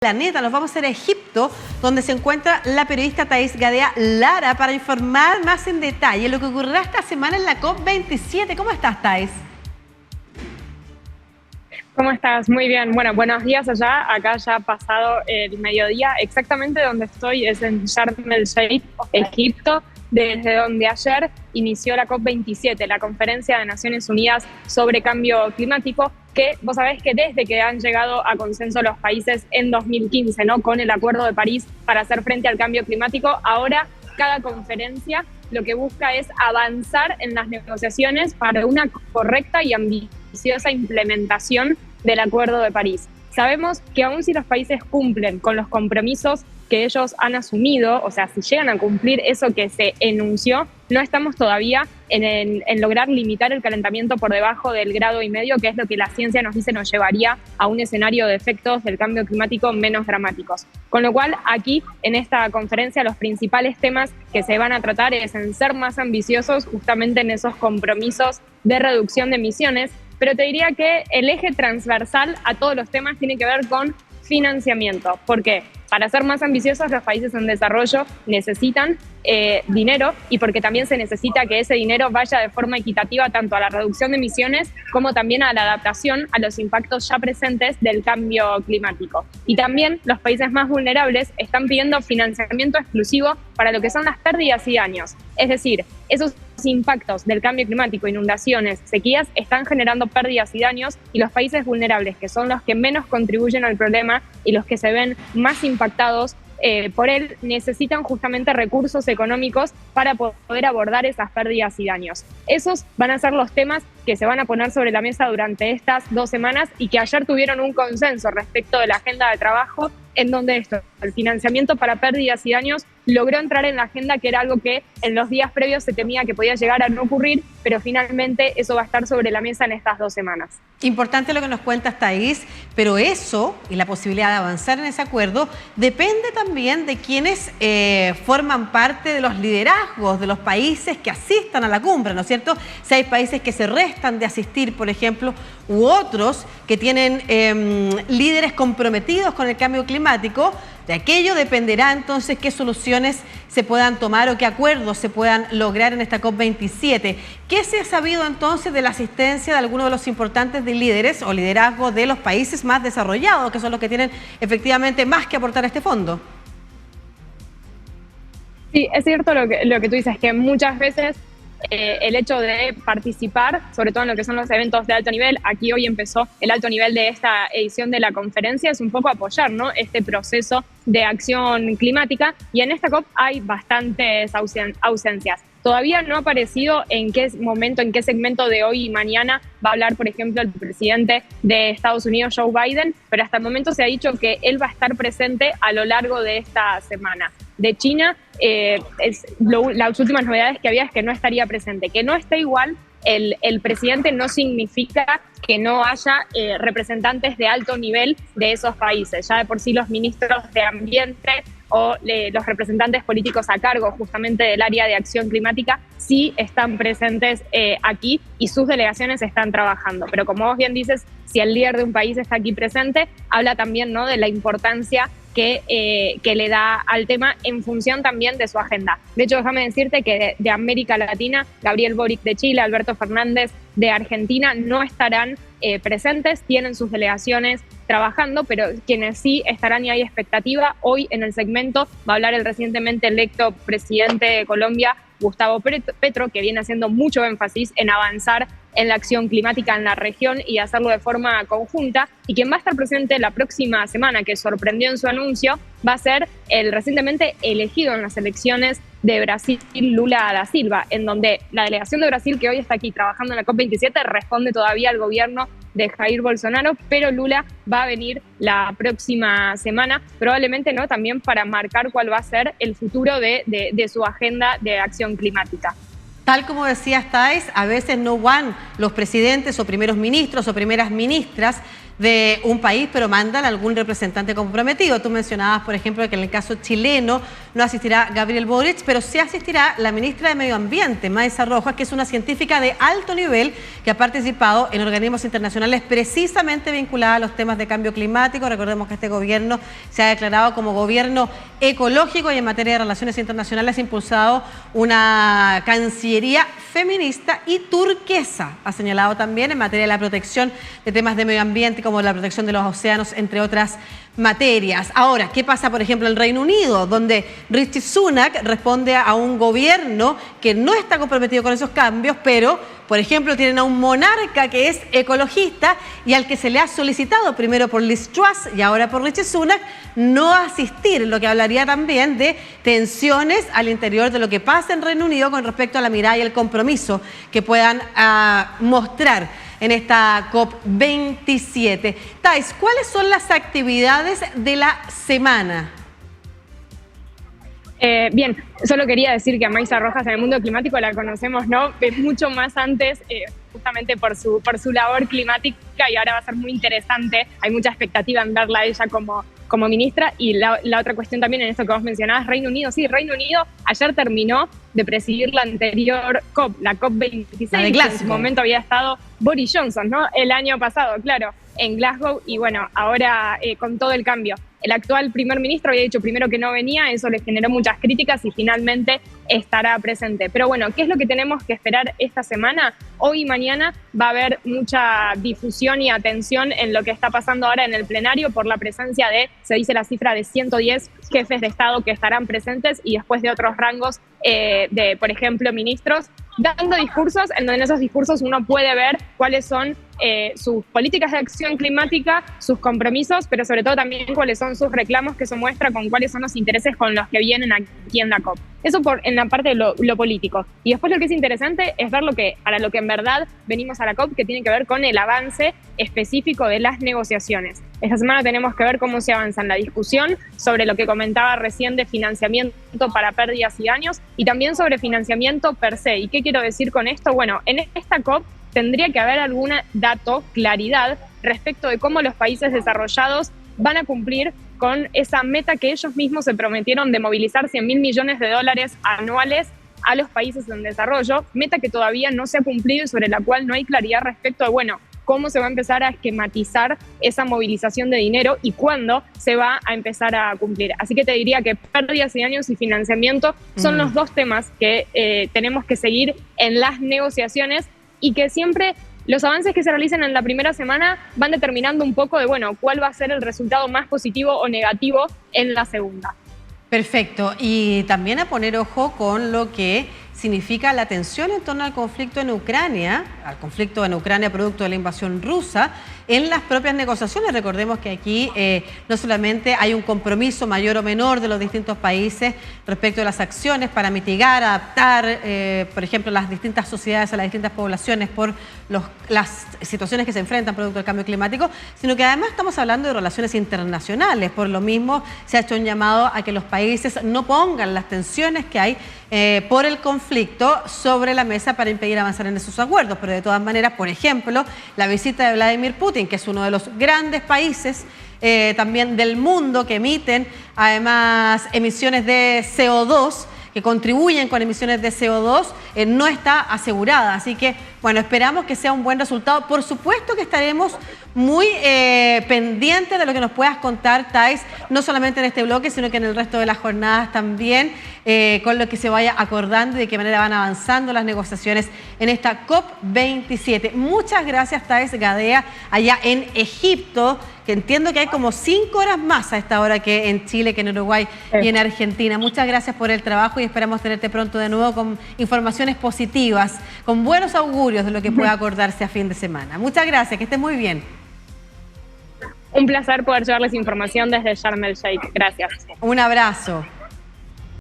Planeta. Nos vamos a ir a Egipto, donde se encuentra la periodista Thais Gadea Lara para informar más en detalle lo que ocurrirá esta semana en la COP27. ¿Cómo estás, Thais? ¿Cómo estás? Muy bien. Bueno, buenos días allá. Acá ya ha pasado el mediodía. Exactamente donde estoy es en Sharm el Sheikh, Egipto, desde donde ayer inició la COP27, la Conferencia de Naciones Unidas sobre Cambio Climático, que vos sabés que desde que han llegado a consenso los países en 2015, ¿no? Con el Acuerdo de París para hacer frente al cambio climático, ahora cada conferencia lo que busca es avanzar en las negociaciones para una correcta y ambiciosa implementación del Acuerdo de París. Sabemos que aun si los países cumplen con los compromisos que ellos han asumido, o sea, si llegan a cumplir eso que se enunció, no estamos todavía en lograr limitar el calentamiento por debajo del 1,5 grados, que es lo que la ciencia nos dice nos llevaría a un escenario de efectos del cambio climático menos dramáticos. Con lo cual, aquí, en esta conferencia, los principales temas que se van a tratar es en ser más ambiciosos justamente en esos compromisos de reducción de emisiones, pero te diría que el eje transversal a todos los temas tiene que ver con financiamiento. ¿Por qué? Para ser más ambiciosos, los países en desarrollo necesitan dinero, y porque también se necesita que ese dinero vaya de forma equitativa tanto a la reducción de emisiones como también a la adaptación a los impactos ya presentes del cambio climático. Y también los países más vulnerables están pidiendo financiamiento exclusivo para lo que son las pérdidas y daños. Es decir, esos impactos del cambio climático, inundaciones, sequías, están generando pérdidas y daños, y los países vulnerables, que son los que menos contribuyen al problema y los que se ven más impactados por él, necesitan justamente recursos económicos para poder abordar esas pérdidas y daños. Esos van a ser los temas que se van a poner sobre la mesa durante estas 2 semanas, y que ayer tuvieron un consenso respecto de la agenda de trabajo, en donde el financiamiento para pérdidas y daños logró entrar en la agenda, que era algo que en los días previos se temía que podía llegar a no ocurrir, pero finalmente eso va a estar sobre la mesa en estas 2 semanas. Importante lo que nos cuentas, Thais, pero eso y la posibilidad de avanzar en ese acuerdo depende también de quienes forman parte de los liderazgos de los países que asistan a la cumbre, ¿no es cierto? Si hay países que se restan de asistir, por ejemplo, u otros que tienen líderes comprometidos con el cambio climático, de aquello dependerá entonces qué soluciones se puedan tomar o qué acuerdos se puedan lograr en esta COP27. ¿Qué se ha sabido entonces de la asistencia de algunos de los importantes líderes o liderazgos de los países más desarrollados, que son los que tienen efectivamente más que aportar a este fondo? Sí, es cierto lo que tú dices, que muchas veces el hecho de participar, sobre todo en lo que son los eventos de alto nivel, aquí hoy empezó el alto nivel de esta edición de la conferencia, es un poco apoyar, ¿no?, este proceso de acción climática, y en esta COP hay bastantes ausencias. Todavía no ha aparecido en qué momento, en qué segmento de hoy y mañana va a hablar, por ejemplo, el presidente de Estados Unidos, Joe Biden, pero hasta el momento se ha dicho que él va a estar presente a lo largo de esta semana. De China, las últimas novedades que había es que no estaría presente. Que no esté igual el presidente no significa que no haya representantes de alto nivel de esos países. Ya de por sí los ministros de Ambiente o los representantes políticos a cargo justamente del área de acción climática sí están presentes aquí, y sus delegaciones están trabajando. Pero como vos bien dices, si el líder de un país está aquí presente, habla también, ¿no?, de la importancia que le da al tema en función también de su agenda. De hecho, déjame decirte que de América Latina, Gabriel Boric de Chile, Alberto Fernández de Argentina no estarán presentes, tienen sus delegaciones trabajando, pero quienes sí estarán y hay expectativa, hoy en el segmento va a hablar el recientemente electo presidente de Colombia, Gustavo Petro, que viene haciendo mucho énfasis en avanzar en la acción climática en la región y hacerlo de forma conjunta. Y quien va a estar presente la próxima semana, que sorprendió en su anuncio, va a ser el recientemente elegido en las elecciones de Brasil, Lula da Silva, en donde la delegación de Brasil, que hoy está aquí trabajando en la COP27, responde todavía al gobierno de Jair Bolsonaro, pero Lula va a venir la próxima semana, probablemente, ¿no?, también para marcar cuál va a ser el futuro de su agenda de acción climática. Tal como decías, Thais, a veces no van los presidentes o primeros ministros o primeras ministras de un país, pero mandan algún representante comprometido. Tú mencionabas, por ejemplo, que en el caso chileno no asistirá Gabriel Boric, pero sí asistirá la ministra de Medio Ambiente, Maysa Rojas, que es una científica de alto nivel que ha participado en organismos internacionales precisamente vinculados a los temas de cambio climático. Recordemos que este gobierno se ha declarado como gobierno ecológico y en materia de relaciones internacionales ha impulsado una cancillería feminista y turquesa. Ha señalado también en materia de la protección de temas de medio ambiente como la protección de los océanos, entre otras materias. Ahora, ¿qué pasa, por ejemplo, en Reino Unido, donde Rishi Sunak responde a un gobierno que no está comprometido con esos cambios, pero, por ejemplo, tienen a un monarca que es ecologista y al que se le ha solicitado primero por Liz Truss y ahora por Rishi Sunak no asistir, lo que hablaría también de tensiones al interior de lo que pasa en Reino Unido con respecto a la mirada y el compromiso que puedan mostrar en esta COP27. Thais, ¿cuáles son las actividades de la semana? Bien, solo quería decir que a Maysa Rojas en el mundo climático la conocemos, ¿no? Mucho más antes, justamente por su labor climática, y ahora va a ser muy interesante. Hay mucha expectativa en verla a ella como ministra. Y la otra cuestión también en esto que vos mencionabas, Reino Unido. Sí, Reino Unido ayer terminó de presidir la anterior COP, la COP26. En su momento había estado Boris Johnson, ¿no? El año pasado, claro, en Glasgow. Y bueno, ahora con todo el cambio. El actual primer ministro había dicho primero que no venía, eso le generó muchas críticas y finalmente estará presente. Pero bueno, ¿qué es lo que tenemos que esperar esta semana? Hoy y mañana va a haber mucha difusión y atención en lo que está pasando ahora en el plenario por la presencia de, se dice la cifra de 110 jefes de Estado que estarán presentes y después de otros rangos de, por ejemplo, ministros, dando discursos en donde en esos discursos uno puede ver cuáles son sus políticas de acción climática, sus compromisos, pero sobre todo también cuáles son sus reclamos, que se muestra con cuáles son los intereses con los que vienen aquí en la COP. Eso en la parte de lo político. Y después lo que es interesante es ver para lo que en verdad venimos a la COP, que tiene que ver con el avance específico de las negociaciones. Esta semana tenemos que ver cómo se avanza en la discusión sobre lo que comentaba recién de financiamiento para pérdidas y daños y también sobre financiamiento per se. ¿Y qué quiero decir con esto? Bueno, en esta COP tendría que haber algún dato, claridad, respecto de cómo los países desarrollados van a cumplir con esa meta que ellos mismos se prometieron de movilizar 100.000 millones de dólares anuales a los países en desarrollo, meta que todavía no se ha cumplido y sobre la cual no hay claridad respecto de, bueno, cómo se va a empezar a esquematizar esa movilización de dinero y cuándo se va a empezar a cumplir. Así que te diría que pérdidas y daños y financiamiento son los dos temas que tenemos que seguir en las negociaciones y que siempre los avances que se realicen en la primera semana van determinando un poco de, bueno, cuál va a ser el resultado más positivo o negativo en la segunda. Perfecto. Y también a poner ojo con lo que significa la tensión en torno al conflicto en Ucrania, producto de la invasión rusa, en las propias negociaciones. Recordemos que aquí no solamente hay un compromiso mayor o menor de los distintos países respecto a las acciones para mitigar, adaptar, por ejemplo, las distintas sociedades a las distintas poblaciones por las situaciones que se enfrentan producto del cambio climático, sino que además estamos hablando de relaciones internacionales. Por lo mismo, se ha hecho un llamado a que los países no pongan las tensiones que hay por el conflicto sobre la mesa para impedir avanzar en esos acuerdos. Pero de todas maneras, por ejemplo, la visita de Vladimir Putin, que es uno de los grandes países también del mundo que emiten además emisiones de CO2, que contribuyen con emisiones de CO2, no está asegurada. Así que, bueno, esperamos que sea un buen resultado. Por supuesto que estaremos muy pendientes de lo que nos puedas contar, Thais, no solamente en este bloque, sino que en el resto de las jornadas también, con lo que se vaya acordando y de qué manera van avanzando las negociaciones en esta COP27. Muchas gracias, Thais Gadea, allá en Egipto, que entiendo que hay como 5 horas más a esta hora que en Chile, que en Uruguay y en Argentina. Muchas gracias por el trabajo y esperamos tenerte pronto de nuevo con informaciones positivas, con buenos augurios de lo que pueda acordarse a fin de semana. Muchas gracias, que estés muy bien. Un placer poder llevarles información desde Sharm el Sheikh. Gracias. Un abrazo.